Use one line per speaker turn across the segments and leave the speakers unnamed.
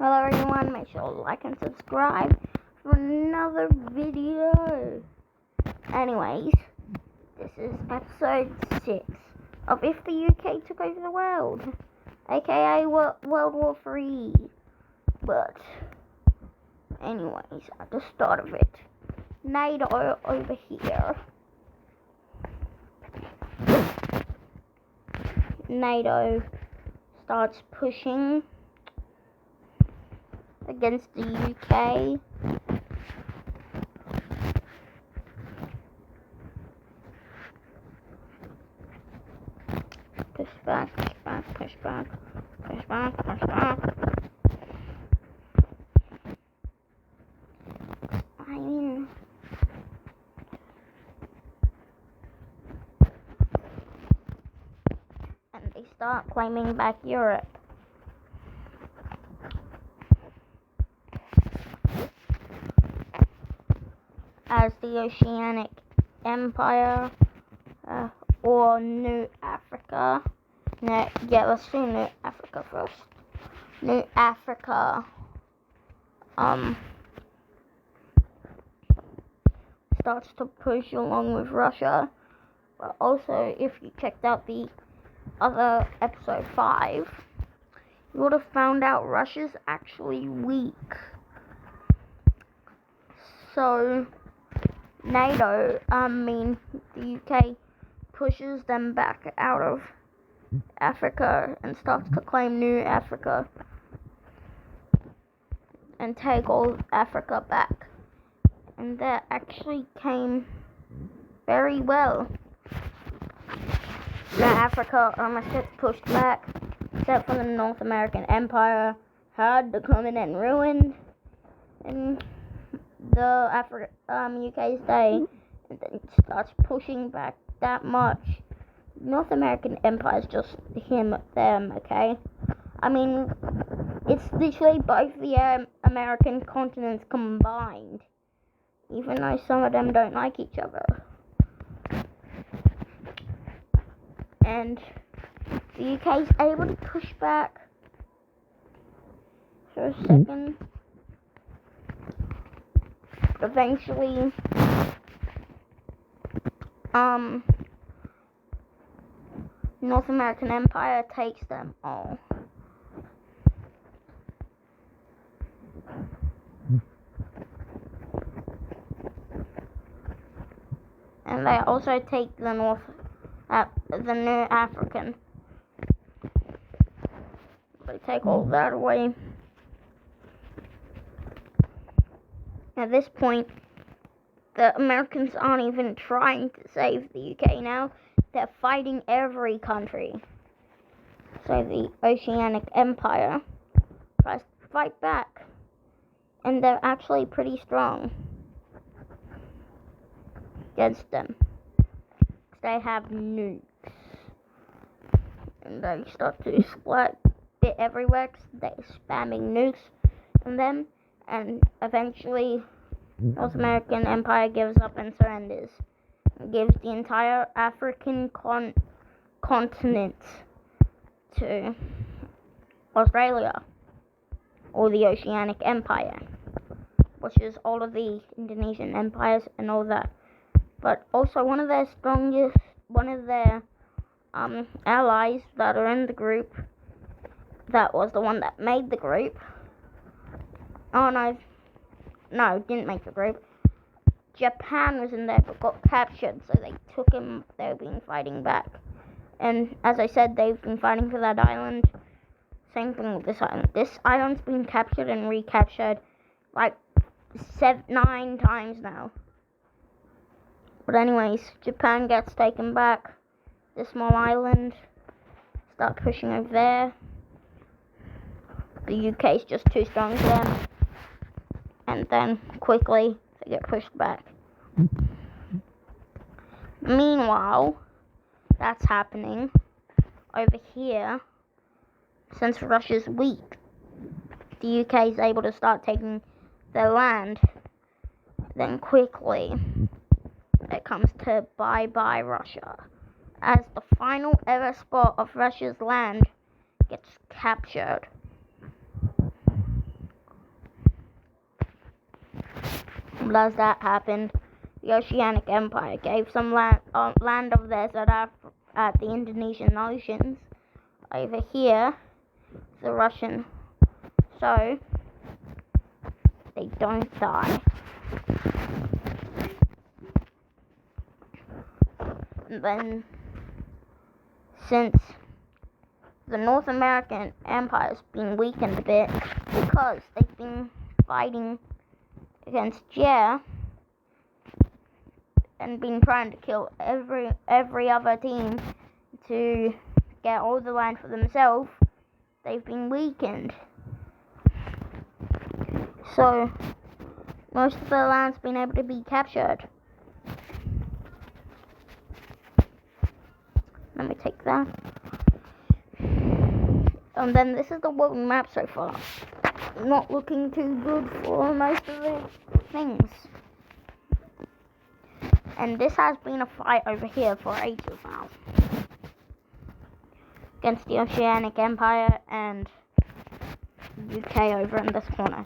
Hello everyone, make sure to like and subscribe for another video. Anyways, this is episode 6 of If the UK Took Over the World, aka World War 3. But, anyways, at the start of it, NATO over here. NATO starts pushing against the UK. Push back, push back, push back, push back, push back. And they start claiming back Europe. As the Oceanic Empire, or New Africa. Let's do New Africa first. New Africa, starts to push along with Russia. But also, if you checked out the other episode 5, you would have found out Russia's actually weak. So, NATO, the UK pushes them back out of Africa and starts to claim New Africa and take all Africa back. And that actually came very well. Now Africa almost gets pushed back, except for the North American Empire had to come in and ruin and the UK stay, and then starts pushing back that much. North American Empire is just them, okay? It's literally both the American continents combined, even though some of them don't like each other. And the UK is able to push back for a second. Eventually, North American Empire takes them all. And they also take the New African. They take all that away. At this point, the Americans aren't even trying to save the UK now. They're fighting every country. So the Oceanic Empire tries to fight back. And they're actually pretty strong against them. They have nukes. And they start to split bit everywhere because they're spamming nukes on them. And eventually, North American Empire gives up and surrenders. It gives the entire African continent to Australia, or the Oceanic Empire, which is all of the Indonesian empires and all that. But also one of their allies that are in the group, that was the one that made the group. No, didn't make the group. Japan was in there but got captured, so they took him. They've been fighting back. And as I said, they've been fighting for that island. Same thing with this island. This island's been captured and recaptured like 9 times now. But anyways, Japan gets taken back. This small island. Start pushing over there. The UK's just too strong for them. And then quickly they get pushed back. Meanwhile, that's happening over here. Since Russia's weak, the UK is able to start taking their land. Then quickly it comes to bye-bye Russia, as the final ever spot of Russia's land gets captured. As that happened, the Oceanic Empire gave some land of theirs at the Indonesian Oceans over here to the Russian, so they don't die. And then, since the North American Empire's been weakened a bit because they've been fighting against Jer and been trying to kill every other team to get all the land for themselves, they've been weakened. So most of the land's been able to be captured. Let me take that. And then this is the world map so far. Not looking too good for most of the things. And this has been a fight over here for ages now. Against the Oceanic Empire and UK over in this corner.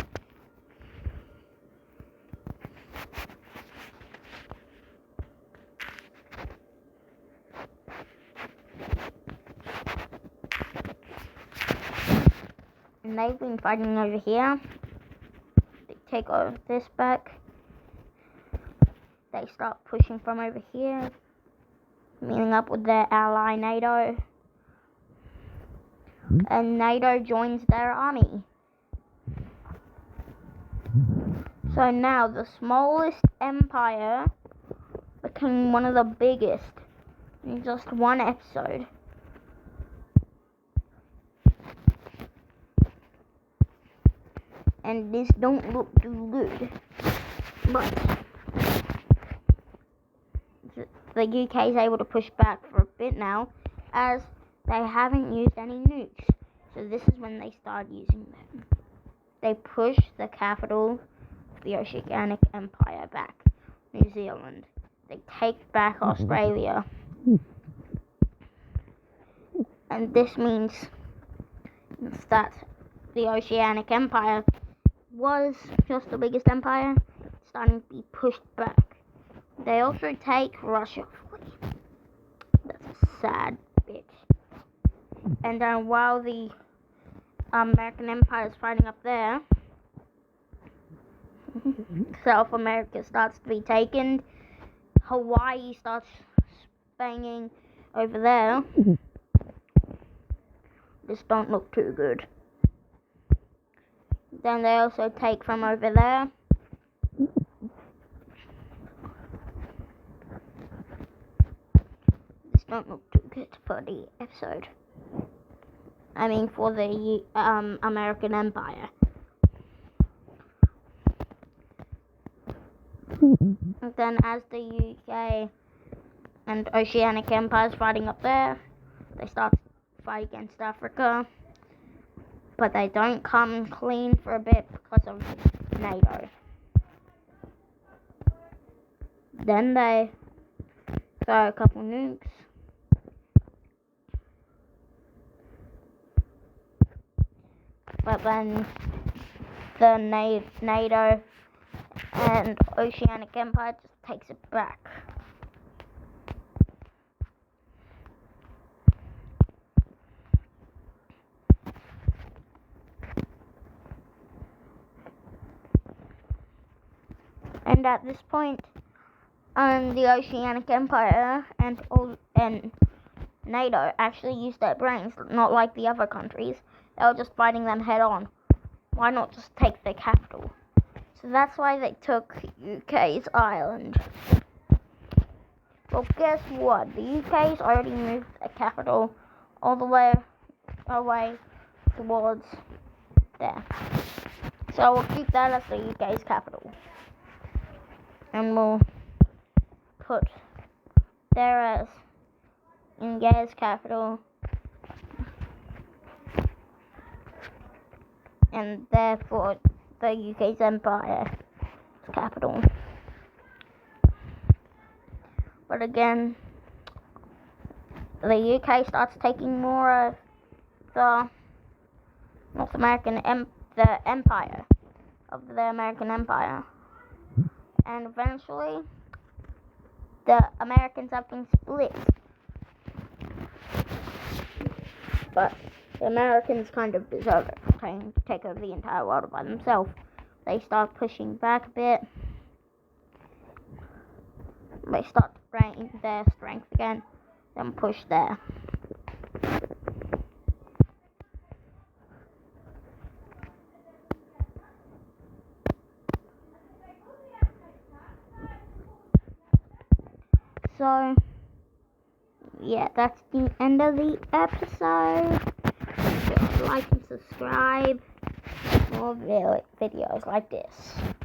And they've been fighting over here. They take over this back. They start pushing from over here, meeting up with their ally NATO. And NATO joins their army. So now the smallest empire became one of the biggest in just one episode. And this don't look too good. But the UK is able to push back for a bit now, as they haven't used any nukes. So this is when they start using them. They push the capital of the Oceanic Empire back, New Zealand. They take back Australia. And this means that the Oceanic Empire was just the biggest empire, starting to be pushed back. They also take Russia. That's a sad bit. And then while the American Empire is fighting up there, South America starts to be taken. Hawaii starts banging over there. This don't look too good. Then they also take from over there. This don't look too good for the episode. I mean, for the American Empire. And then as the UK and Oceanic Empire is fighting up there, they start to fight against Africa. But they don't come clean for a bit because of NATO. Then they throw a couple nukes. But then the NATO and Oceanic Empire just takes it back. And at this point, the Oceanic Empire and NATO actually used their brains, not like the other countries. They were just fighting them head on. Why not just take their capital? So that's why they took UK's island. Well, guess what? The UK's already moved their capital all the way away towards there. So we'll keep that as the UK's capital. And we'll put there as India's capital, and therefore the UK's empire's capital. But again, the UK starts taking more of the North American the empire of the American Empire. and eventually the Americans have been split. But the Americans kind of deserve it for trying to take over the entire world by themselves. They start pushing back a bit. They start to gain their strength again, then push there. So, yeah, that's the end of the episode. Like and subscribe for more videos like this.